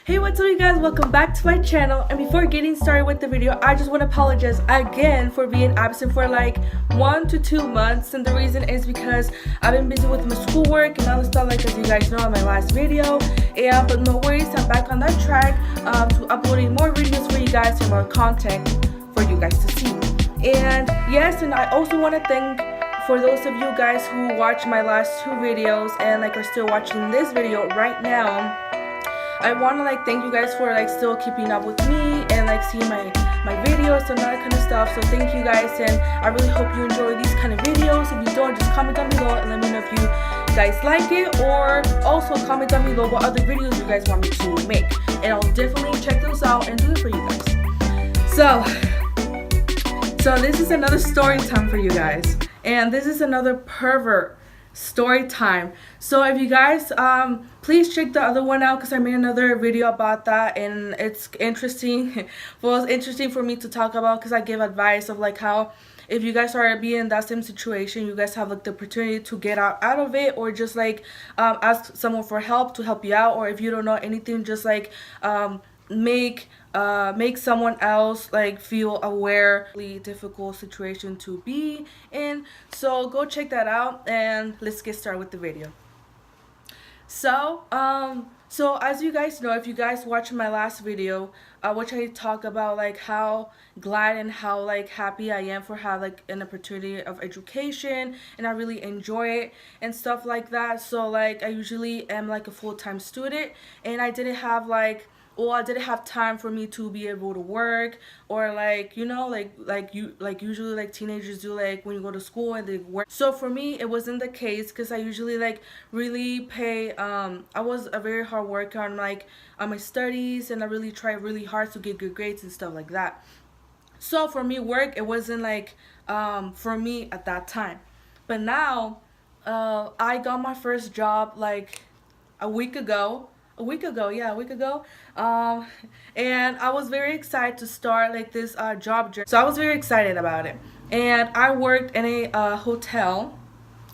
Hey, what's up you guys, welcome back to my channel. And before getting started with the video, I just want to apologize again for being absent for like 1 to 2 months. And the reason is because I've been busy with my schoolwork and all the stuff, like as you guys know in my last video. And but no worries, I'm back on that track to uploading more videos for you guys and more content for you guys to see. And yes, and I also want to thank for those of you guys who watched my last 2 videos and like are still watching this video right now. I want to like thank you guys for like still keeping up with me and like seeing my videos and all that kind of stuff. So thank you guys, and I really hope you enjoy these kind of videos. If you don't, just comment down below and let me know if you guys like it, or also comment down below what other videos you guys want me to make, and I'll definitely check those out and do it for you guys. So this is another story time for you guys, and this is another pervert story time. So if you guys please check the other one out, because I made another video about that and it's interesting. Well, it's interesting for me to talk about because I give advice of like how if you guys are being in that same situation, you guys have like the opportunity to get out of it, or just like ask someone for help to help you out, or if you don't know anything, just like make someone else like feel aware. Really difficult situation to be in. So go check that out and let's get started with the video. So as you guys know, if you guys watched my last video, which I talk about like how glad and how like happy I am for have like an opportunity of education, and I really enjoy it and stuff like that. So like I usually am like a full-time student, and I didn't have like, well, I didn't have time for me to be able to work, or like, you know, like usually like teenagers do, like when you go to school and they work. So for me it wasn't the case, because I usually like really pay I was a very hard worker on like on my studies, and I really tried really hard to get good grades and stuff like that. So for me, work, it wasn't like for me at that time. But now I got my first job like a week ago, and I was very excited to start like this job journey. So I was very excited about it, and I worked in a hotel,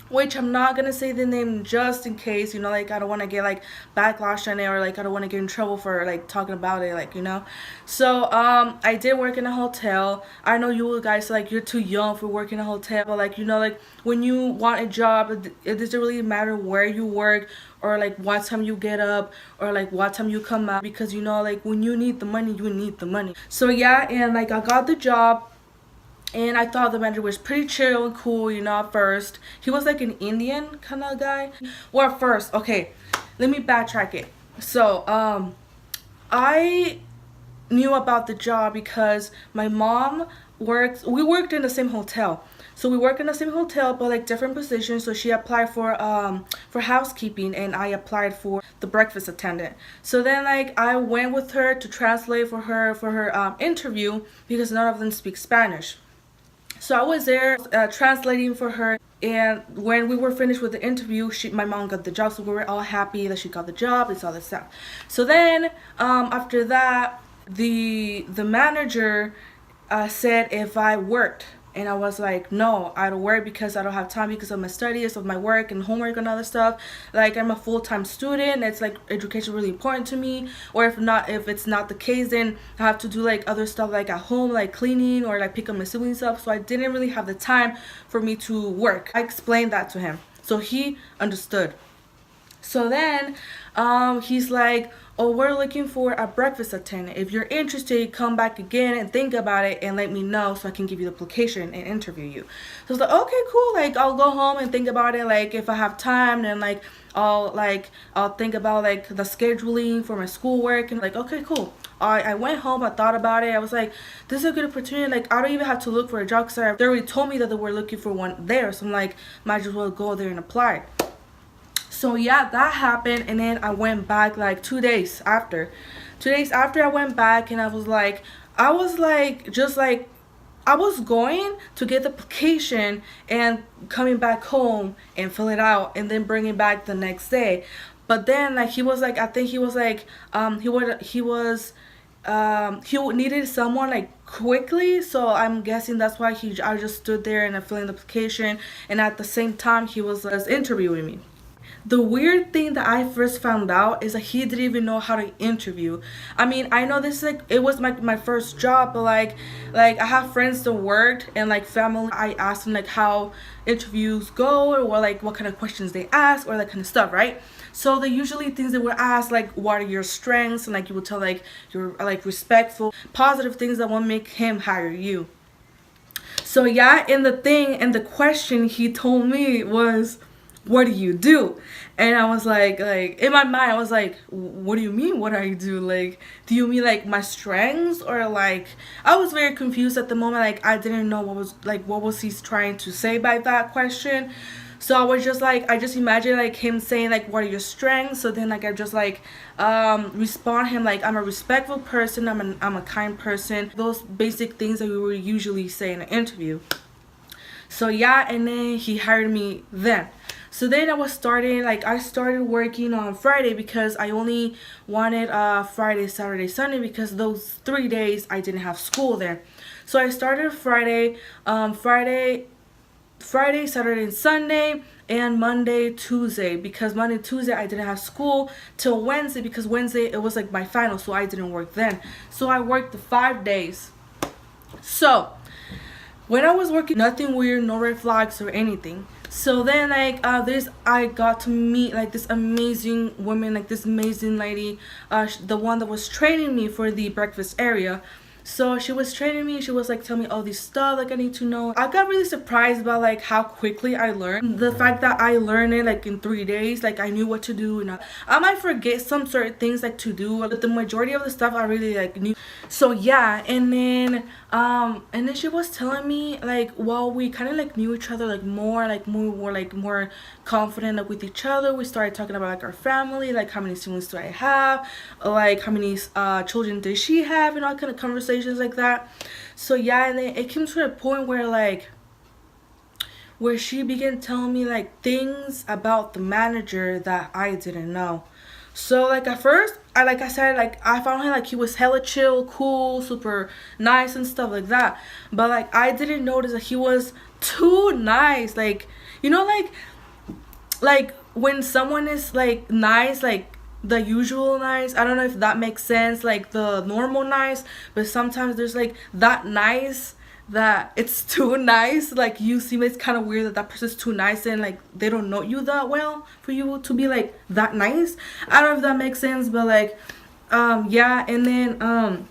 which I'm not gonna say the name just in case, you know, like I don't want to get like backlash on it, or like I don't want to get in trouble for like talking about it, like, you know. So I did work in a hotel. I know you guys like you're too young for working in a hotel, but like, you know, like when you want a job, it doesn't really matter where you work, or like what time you get up, or like what time you come out, because you know, like when you need the money, you need the money. So yeah, and like I got the job, and I thought the manager was pretty chill and cool, you know. At first he was like an Indian kind of guy. Well, at first, okay, let me backtrack it. So I knew about the job because my mom we worked in the same hotel. So we work in the same hotel, but like different positions. So she applied for housekeeping, and I applied for the breakfast attendant. So then like I went with her to translate for her interview, because none of them speak Spanish. So I was there translating for her, and when we were finished with the interview, my mom got the job. So we were all happy that she got the job and all this stuff. So then after that, the manager said if I worked, and I was like, no, I don't work because I don't have time because of my studies, of my work and homework and other stuff. Like I'm a full-time student. It's like education really important to me. Or if it's not the case, then I have to do like other stuff like at home, like cleaning, or like pick up my siblings up. So I didn't really have the time for me to work. I explained that to him, so he understood. So then he's like, oh, we're looking for a breakfast attendant. If you're interested, come back again and think about it and let me know so I can give you the application and interview you. So I was like, okay, cool. Like I'll go home and think about it. Like if I have time, then like I'll think about like the scheduling for my schoolwork, and like, okay, cool. I went home, I thought about it. I was like, this is a good opportunity. Like I don't even have to look for a job, because they already told me that they were looking for one there. So I'm like, might as well go there and apply. So yeah, that happened, and then I went back like 2 days after. 2 days after I went back, and I was going to get the application and coming back home and fill it out and then bring it back the next day. But then like he needed someone like quickly, so I'm guessing that's why I just stood there and I'm filling the application, and at the same time he was interviewing me. The weird thing that I first found out is that he didn't even know how to interview. I mean, I know this is like it was my first job, but like I have friends that worked and like family. I asked them like how interviews go or what kind of questions they ask or that kind of stuff, right? So they usually things they would ask like what are your strengths, and like you would tell like you're like respectful, positive things that will make him hire you. So yeah, and the thing and the question he told me was, "What do you do?" And I was like in my mind, I was like, "What do you mean? What I do? Like, do you mean like my strengths or like?" I was very confused at the moment. Like, I didn't know what was he trying to say by that question. So I was just like, I just imagine like him saying like, "What are your strengths?" So then like I just like respond him like, "I'm a respectful person. I'm a kind person." Those basic things that we would usually say in an interview. So yeah, and then he hired me then. So then I started working on Friday because I only wanted Friday, Saturday, Sunday because those 3 days I didn't have school there. So I started Friday, Saturday, and Sunday, and Monday, Tuesday, because Monday, Tuesday I didn't have school till Wednesday because Wednesday it was like my final, so I didn't work then. So I worked the 5 days. So when I was working, nothing weird, no red flags or anything. So then like this I got to meet like this amazing woman, like this amazing lady, the one that was training me for the breakfast area. So she was training me. She was like telling me all this stuff like I need to know. I got really surprised about like how quickly I learned. The fact that I learned it like in 3 days, like I knew what to do, and I might forget some certain things like to do, but the majority of the stuff I really like knew. So yeah, and then she was telling me like while we kind of like knew each other like more confident like with each other, we started talking about like our family, like how many siblings do I have, like how many children does she have, and all kind of conversations like that. So yeah, and then it came to a point where she began telling me like things about the manager that I didn't know. So like at first, I said like I found him like he was hella chill, cool, super nice and stuff like that. But like I didn't notice that he was too nice. Like you know like when someone is like nice, like the usual nice, I don't know if that makes sense, like the normal nice, but sometimes there's like that nice that it's too nice, like you seem it's kind of weird that that person's too nice and like they don't know you that well for you to be like that nice. I don't know if that makes sense, but like yeah, and then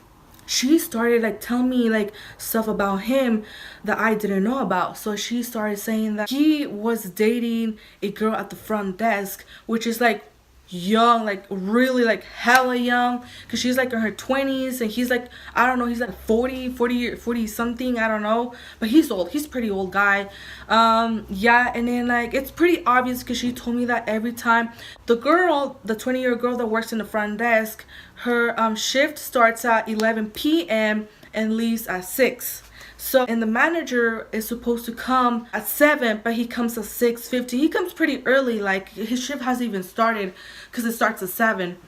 she started like telling me like stuff about him that I didn't know about. So she started saying that he was dating a girl at the front desk, which is like young, like really like hella young, because she's like in her 20s and he's like, I don't know, he's like 40 something, I don't know, but he's old, he's a pretty old guy. Yeah, and then like it's pretty obvious because she told me that every time the 20-year girl that works in the front desk, her shift starts at 11 p.m. and leaves at 6. So, and the manager is supposed to come at 7, but he comes at 6:50. He comes pretty early, like his shift hasn't even started because it starts at 7.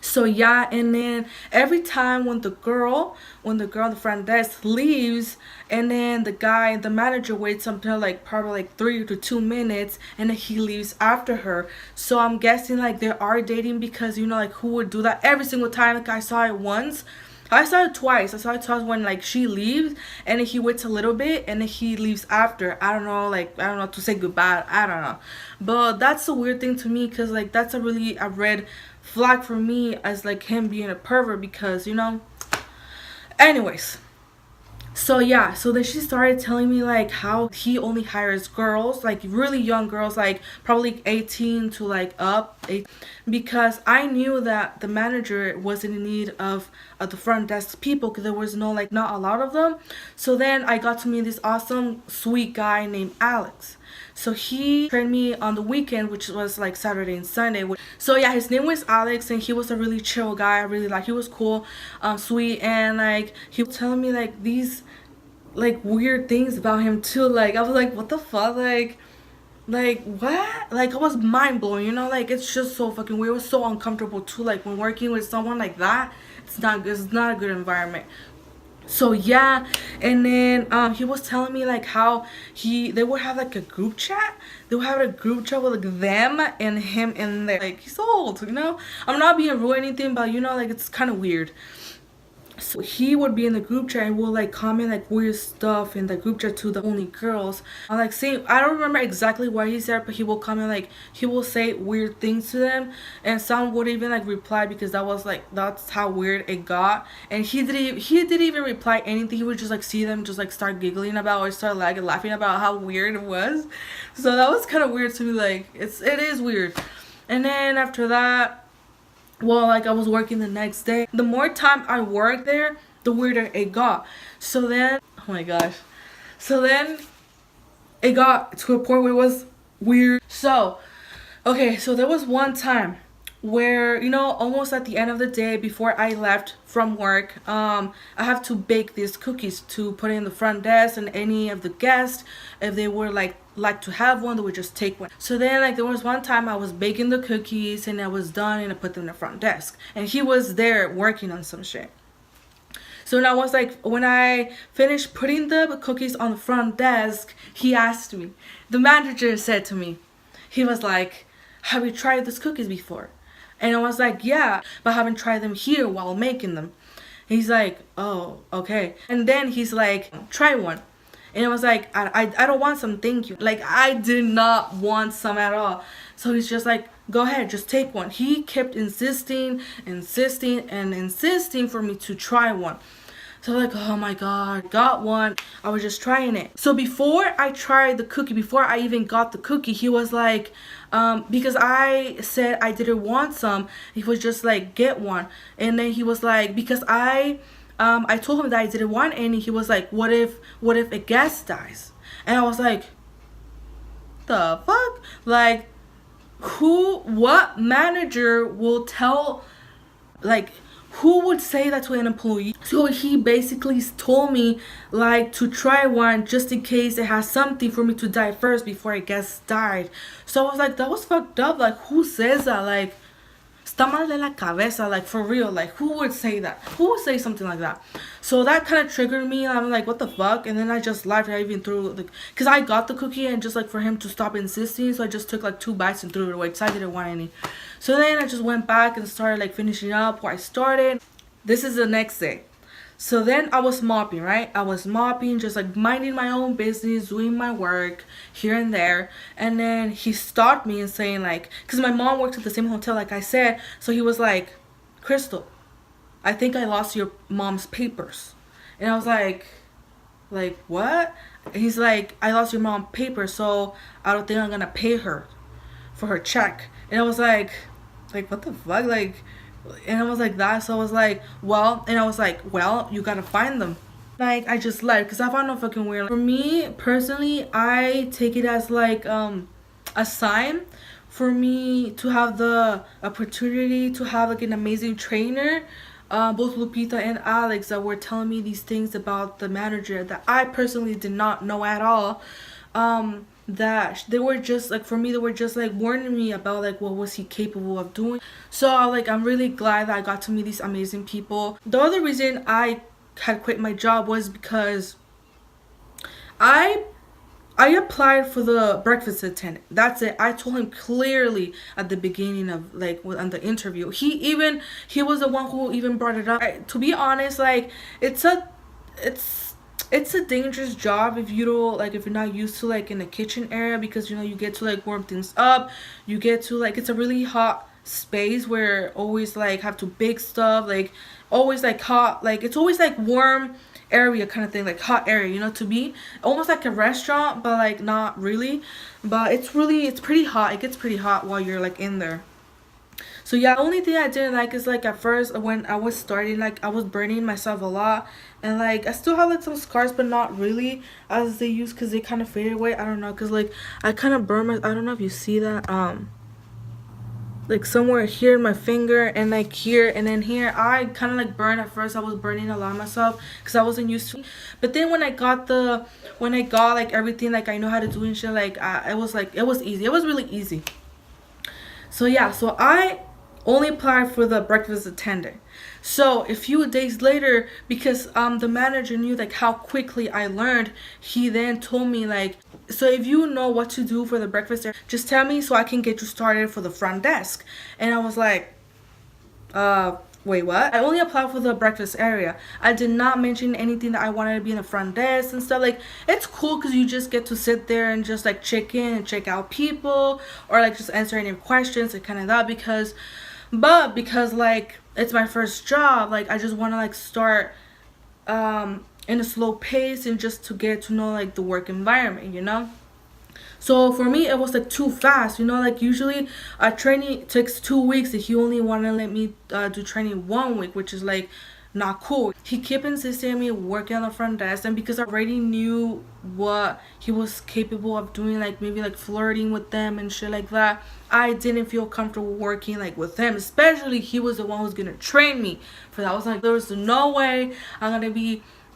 So yeah, and then every time when the girl on the front desk leaves, and then the manager waits until like probably like 3 to 2 minutes, and then he leaves after her. So I'm guessing like they are dating, because you know like who would do that every single time? Like I saw it once. I saw it twice. I saw it twice when like she leaves and then he waits a little bit and then he leaves after. I don't know to say goodbye. I don't know. But that's a weird thing to me, because like that's a red flag for me as like him being a pervert, because you know. Anyways. So yeah, so then she started telling me like how he only hires girls, like really young girls, like probably 18 to like up 8, because I knew that the manager wasn't in need of the front desk people, because there was not a lot of them. So then I got to meet this awesome sweet guy named Alex. So he trained me on the weekend, which was like Saturday and Sunday. So yeah, his name was Alex, and he was a really chill guy. I really he was cool, sweet, and like he was telling me like these like weird things about him too. Like I was like, what the fuck, like what? Like I was mind blown, you know, like it's just so fucking weird. It was so uncomfortable too, like when working with someone like that. It's not good. It's not a good environment. So yeah, and then he was telling me like how they would have like a group chat. They would have a group chat with like them and him in there. Like, he's old, you know. I'm not being rude or anything, but you know, like, it's kind of weird. So he would be in the group chat and will like comment like weird stuff in the group chat to the only girls. I like say I don't remember exactly what he said, but he will comment like he will say weird things to them, and some would even like reply because that was like that's how weird it got. And he didn't even reply anything. He would just like see them just like start giggling about or start like laughing about how weird it was. So that was kind of weird to me. Like it is weird. And then after that, well, like I was working the next day. The more time I worked there, the weirder it got. So then, oh my gosh. So then it got to a point where it was weird. So, okay, so there was one time where, you know, almost at the end of the day before I left from work, I have to bake these cookies to put in the front desk, and any of the guests, if they were like to have one, they would just take one. So then like there was one time I was baking the cookies and I was done and I put them in the front desk, and he was there working on some shit. So now was like when I finished putting the cookies on the front desk, he asked me, the manager said to me, he was like, have you tried these cookies before? And I was like, yeah, but I haven't tried them here while making them. He's like, oh, okay. And then he's like, try one. And I was like, I don't want some, thank you. Like, I did not want some at all. So he's just like, go ahead, just take one. He kept insisting for me to try one. So like, oh my god, got one. I was just trying it. So before I tried the cookie, before I even got the cookie, he was like, because I said I didn't want some, he was just like, get one. And then he was like, because I told him that I didn't want any, he was like, what if a guest dies? And I was like, the fuck? Like, what manager will tell, like, who would say that to an employee? So he basically told me like to try one just in case it has something for me to die first before I guess died. So I was like, that was fucked up. Like, who says that? Like, está mal de la cabeza. Like, for real. Like, who would say that? Who would say something like that? So that kind of triggered me. I'm like, what the fuck? And then I just laughed. I even threw the, because I got the cookie and just like for him to stop insisting, so I just took like 2 bites and threw it away because I didn't want any. So then I just went back and started like finishing up where I started. This is the next day. So then I was mopping, right? I was mopping, just like minding my own business, doing my work here and there. And then he stopped me and saying like, because my mom worked at the same hotel like I said. So he was like, Crystal, I think I lost your mom's papers. And I was like what? And he's like, I lost your mom's papers, so I don't think I'm gonna pay her for her check. And I was like what the fuck? Like, and I was like that. So I was like, well, and I was like, well, you gotta find them. Like, I just left because I found no fucking weird. For me personally, I take it as like a sign for me to have the opportunity to have like an amazing trainer. Both Lupita and Alex that were telling me these things about the manager that I personally did not know at all. That they were just like, for me, they were just like warning me about like what was he capable of doing. So like, I'm really glad that I got to meet these amazing people. The other reason I had quit my job was because I applied for the breakfast attendant. That's it. I told him clearly at the beginning of like on the interview. He was the one who even brought it up. To be honest, like it's a dangerous job if you don't like, if you're not used to like in the kitchen area, because you know you get to like warm things up, you get to like, it's a really hot space where always like have to bake stuff, like always like hot, like it's always like warm area kind of thing, like hot area, you know, to be almost like a restaurant, but like not really. But it's pretty hot. It gets pretty hot while you're like in there. So yeah, the only thing I didn't like is like at first when I was starting, like I was burning myself a lot, and like I still have like some scars, but not really as they used, because they kind of faded away. I don't know, because like I kind of burned my, I don't know if you see that, like somewhere here in my finger and like here and then here. I kind of like burned at first. I was burning a lot myself because I wasn't used to it. But then when I got like everything like I know how to do and shit, like it was easy. It was really easy. So yeah, so I only applied for the breakfast attendant. So a few days later, because the manager knew like how quickly I learned, he then told me like, so if you know what to do for the breakfast, just tell me so I can get you started for the front desk. And I was like, wait, what? I only applied for the breakfast area. I did not mention anything that I wanted to be in the front desk and stuff. Like, it's cool because you just get to sit there and just like check in and check out people, or like just answer any questions and kind of that. Because like it's my first job, like I just want to like start in a slow pace and just to get to know like the work environment, you know. So for me, it was like too fast, you know. Like usually, training takes 2 weeks, and he only wanted to let me do training 1 week, which is like not cool. He kept insisting on me working on the front desk, and because I already knew what he was capable of doing, like maybe like flirting with them and shit like that, I didn't feel comfortable working like with him. Especially he was the one who's gonna train me for that. I was like, there was no way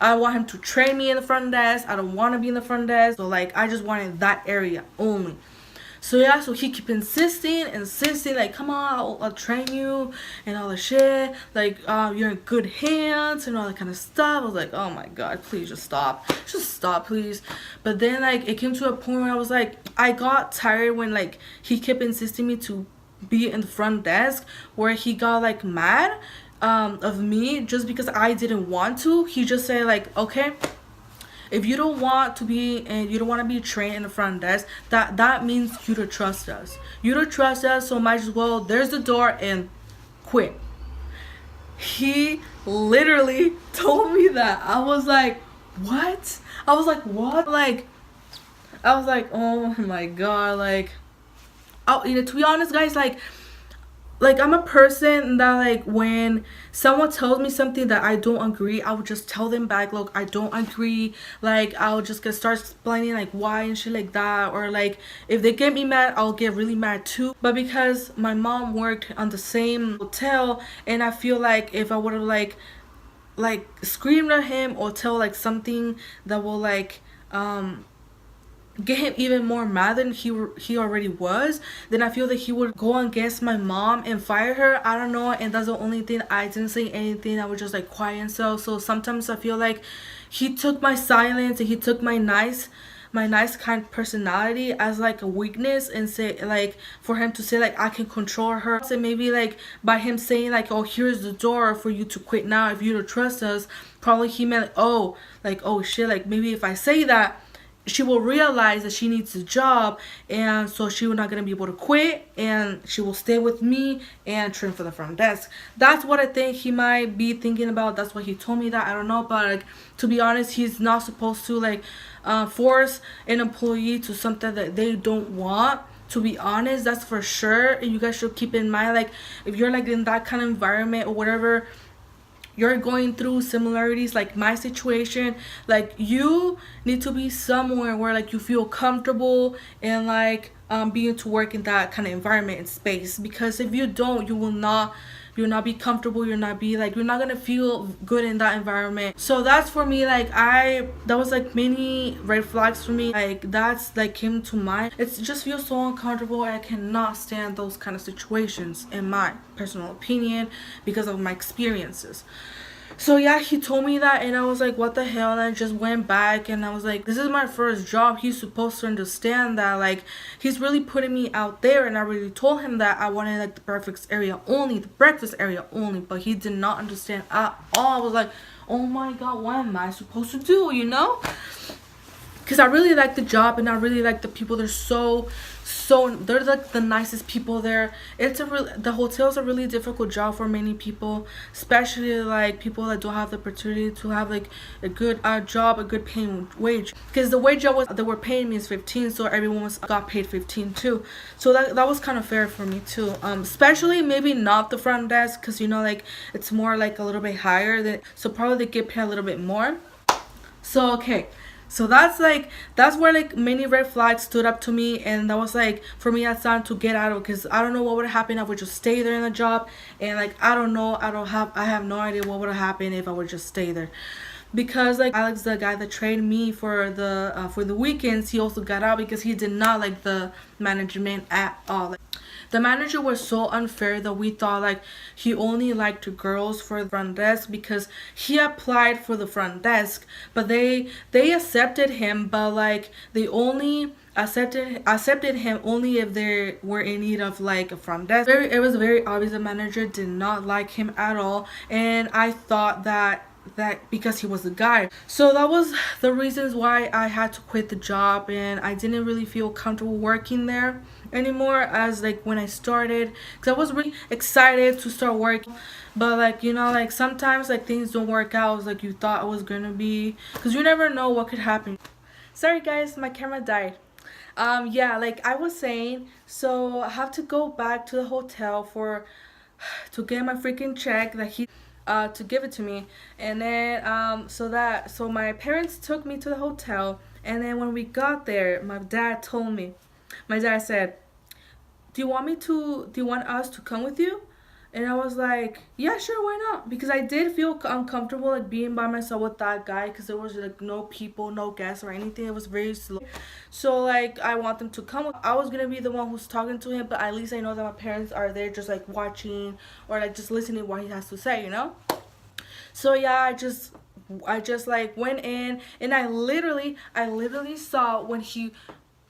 I want him to train me in the front desk. I don't want to be in the front desk. So like I just wanted that area only. So yeah, so he kept insisting, like, come on, I'll train you and all the shit. Like, you're in good hands and all that kind of stuff. I was like, oh my god, please just stop, please. But then like it came to a point where I was like, I got tired when like he kept insisting me to be in the front desk, where he got like mad of me just because I didn't want to. He just said like, okay, if you don't want to be and you don't want to be trained in the front desk, that means you don't trust us. You don't trust us, so might as well, there's the door, and quit. He literally told me that. I was like, what? I was like, what? Like, I was like, oh my god, like, oh, you know, to be honest, guys, like I'm a person that like when someone tells me something that I don't agree, I would just tell them back, look, I don't agree. Like I'll just start explaining like why and shit like that, or like if they get me mad, I'll get really mad too. But because my mom worked on the same hotel, and I feel like if I would have like screamed at him or tell like something that will like get him even more mad than he already was, then I feel that he would go against my mom and fire her. I don't know, and that's the only thing. I didn't say anything. I was just like quiet and so sometimes I feel like he took my silence and he took my nice kind personality as like a weakness, and say like for him to say like I can control her. So maybe like by him saying like, oh, here's the door for you to quit now if you don't trust us, probably he meant like oh shit, like maybe if I say that, she will realize that she needs a job, and so she will not gonna be able to quit, and she will stay with me and train for the front desk. That's what I think he might be thinking about. That's why he told me that. I don't know, but like to be honest, he's not supposed to like force an employee to something that they don't want. To be honest, that's for sure. And you guys should keep in mind, like if you're like in that kind of environment or whatever, you're going through similarities like my situation, like you need to be somewhere where like you feel comfortable and like being to work in that kind of environment and space. Because if you don't, you'll not be comfortable, you're not gonna feel good in that environment. So that's for me, like that was like many red flags for me, like that's like came to mind. It just feels so uncomfortable. I cannot stand those kind of situations in my personal opinion because of my experiences. So yeah, he told me that, and I was like, what the hell? And I just went back, and I was like, this is my first job. He's supposed to understand that, like, he's really putting me out there. And I really told him that I wanted like the breakfast area only, but he did not understand at all. I was like, oh my god, what am I supposed to do, you know? Because I really like the job, and I really like the people. They're like the nicest people there. The hotel's a really difficult job for many people, especially like people that don't have the opportunity to have like a good job, a good paying wage. Because the wage they were paying me is 15, so everyone got paid 15 too. So that was kind of fair for me too. Especially maybe not the front desk, because you know like it's more like a little bit higher than, so probably they get paid a little bit more. So okay. So that's where like many red flags stood up to me, and that was like for me it's time to get out of, because I don't know what would happen. I would just stay there in the job, and like I have no idea what would happen if I would just stay there. because like Alex, the guy that trained me for the weekends, he also got out because he did not like the management at all. Like, the manager was so unfair that we thought like he only liked girls for the front desk because he applied for the front desk, but they accepted him, but like they only accepted him only if they were in need of like a front desk. It was very obvious the manager did not like him at all, and I thought that because he was a guy. So that was the reasons why I had to quit the job, and I didn't really feel comfortable working there anymore as like when I started, because I was really excited to start working, but like you know, like sometimes like things don't work out like you thought it was gonna be, because you never know what could happen. Sorry guys, my camera died. Yeah, like I was saying, so I have to go back to the hotel for to get my freaking check that he to give it to me. And then so my parents took me to the hotel, and then when we got there, my dad said, do you want us to come with you? And I was like, yeah, sure, why not? Because I did feel uncomfortable like being by myself with that guy, because there was like no people, no guests or anything. It was very slow. So like I want them to come. I was gonna be the one who's talking to him, but at least I know that my parents are there just like watching or like just listening what he has to say, you know? So yeah, I just like went in, and I literally saw when he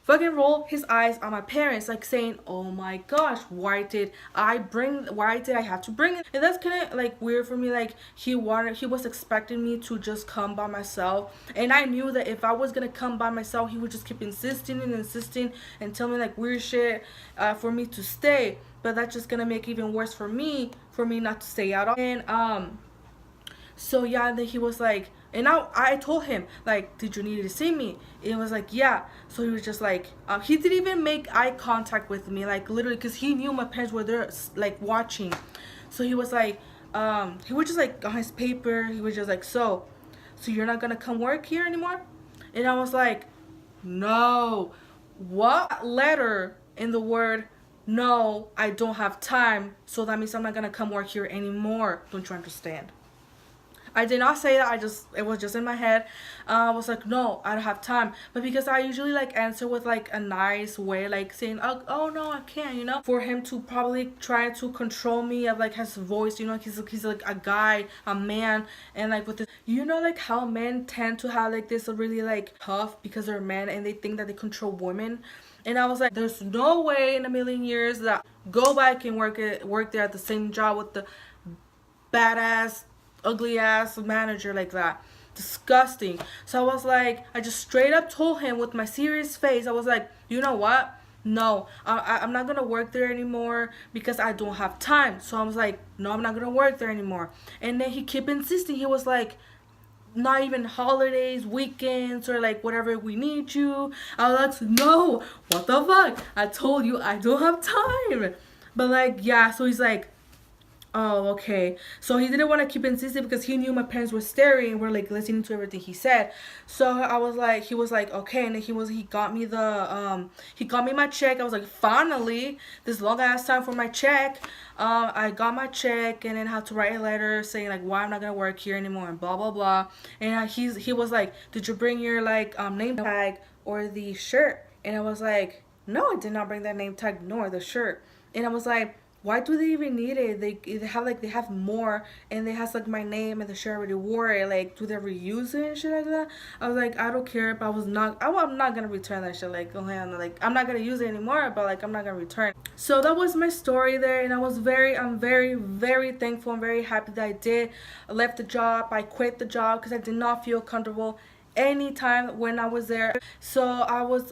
fucking rolled his eyes on my parents, like saying, oh my gosh, why did I have to bring it? And that's kind of like weird for me. Like he was expecting me to just come by myself, and I knew that if I was gonna come by myself, he would just keep insisting and tell me like weird shit for me to stay. But that's just gonna make it even worse for me not to stay at all. And so yeah, then he was like, and I told him like, did you need to see me? And it was like, yeah. So he was just like, he didn't even make eye contact with me, like literally, because he knew my parents were there like watching. So he was like, he was just like on his paper, he was just like, so you're not gonna come work here anymore? And I was like, no. What letter in the word no, I don't have time, so that means I'm not gonna come work here anymore. Don't you understand? I did not say that. It was just in my head. I was like, no, I don't have time. But because I usually like answer with like a nice way, like saying, oh no, I can't, you know, for him to probably try to control me of like his voice, you know, he's like a guy, a man, and like with this, you know, like how men tend to have like this really like tough because they're men and they think that they control women. And I was like, there's no way in a million years that go back and work there at the same job with the badass ugly ass manager like that. Disgusting. So I was like, I just straight up told him with my serious face, I was like, you know what, no, I'm not gonna work there anymore because I don't have time. So I was like, no, I'm not gonna work there anymore. And then he kept insisting. He was like, not even holidays, weekends, or like whatever, we need you. I was like, no, what the fuck, I told you I don't have time. But like, yeah, so he's like, oh, okay. So he didn't want to keep insisting because he knew my parents were staring and were like listening to everything he said. So I was like, he was like, okay, and then he got me my check. I was like, finally, this long ass time for my check. I got my check, and then had to write a letter saying like why I'm not gonna work here anymore and blah blah blah. And he was like, did you bring your like name tag or the shirt? And I was like, no, I did not bring that name tag nor the shirt. And I was like, why do they even need it? They have more, and they has like my name and the shirt already wore it. Like, do they reuse it and shit like that? I was like, I don't care, but I'm not gonna return that shit. Like, okay, I'm not gonna use it anymore, but like I'm not gonna return. So that was my story there, and I'm very very thankful and very happy that I left the job. I quit the job because I did not feel comfortable anytime when I was there. So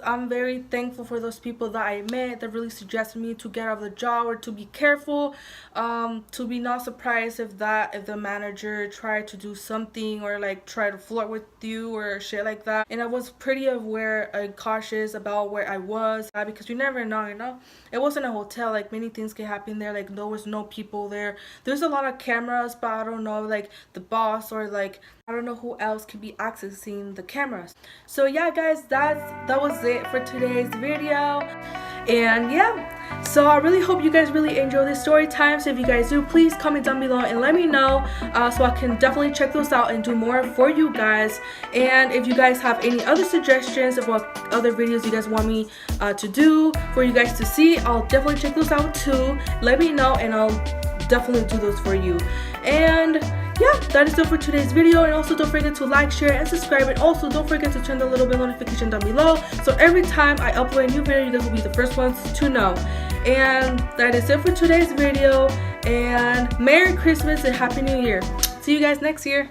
I'm very thankful for those people that I met that really suggested me to get out of the job or to be careful, to be not surprised if the manager tried to do something or like try to flirt with you or shit like that. And I was pretty aware and cautious about where I was, because you never know, you know. It wasn't a hotel, like many things can happen there. Like there was no people there. There's a lot of cameras, but I don't know, like the boss or like I don't know who else could be accessing the cameras. So yeah guys, that was it for today's video. And yeah, So I really hope you guys really enjoy this story time. So if you guys do, please comment down below and let me know, so I can definitely check those out and do more for you guys. And if you guys have any other suggestions of what other videos you guys want me to do for you guys to see, I'll definitely check those out too. Let me know and I'll definitely do those for you. And yeah, that is it for today's video. And also don't forget to like, share, and subscribe. And also don't forget to turn the little bell notification down below, so every time I upload a new video, you guys will be the first ones to know. And that is it for today's video. And Merry Christmas and Happy New Year. See you guys next year.